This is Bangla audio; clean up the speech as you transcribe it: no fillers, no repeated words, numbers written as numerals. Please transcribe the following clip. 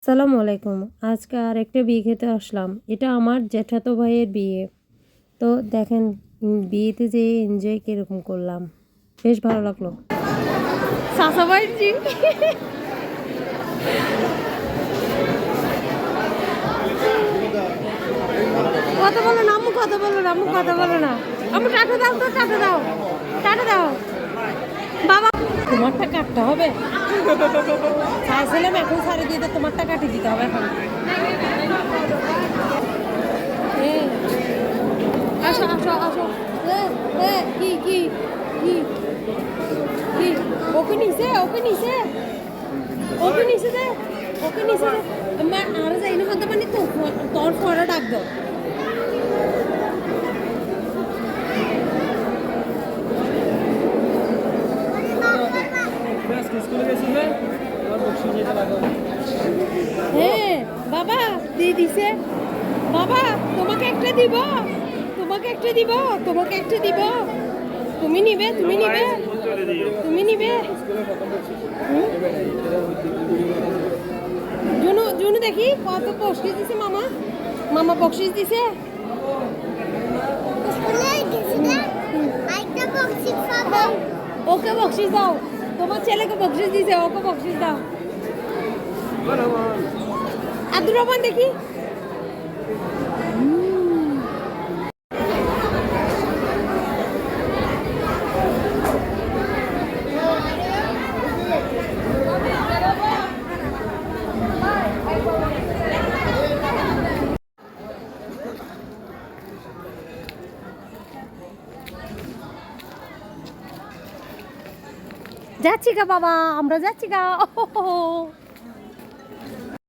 সালামু আলাইকুম। আজকে আর একটা বিয়ে খেতে আসলাম। এটা আমার জ্যাঠাতো ভাইয়ের বিয়ে। তো দেখেন বিয়েতে যেয়ে এনজয় কিরকম করলাম, বেশ ভালো লাগলো। চাচা ভাই জি কথা বলো না আম্মু, কথা বলো না আম্মু, কথা বলো না আম্মু। টাটা দাও তো, টাটা দাও, টাটা দাও। বাবা তোমারটা কাটতে হবে, চাইছিলাম এখন সারি দিয়ে তোমারটা কাটি দিতে হবে এখন। আসো আসো আসো। কি কি কি কি ওকে নিছে, ওকে নিছে, ওকে নিছে দে, ওকে নিছে দে। আমার আর যাই না হতে মানে তো তোর ফরা ডাক দাও। হ্যাঁ বাবা দিয়ে দিছে। বাবা তোমাকে একটা দিব, তোমাকে একটা দিব, তোমাকে একটা দিব। তুমি নিবে, তুমি নিবে, তুমি নিবে। জুনু জুনু দেখি কত বকশিস দিছে মামা। মামা বকশিস দিছে। ওকে বকশিস দাও, তোমার ছেলেকে বকশিস দিছে, ওকে বকশিস দাও। আব্দুর রহমান দেখি। যাচ্ছি গা বাবা, আমরা যাচ্ছি গা।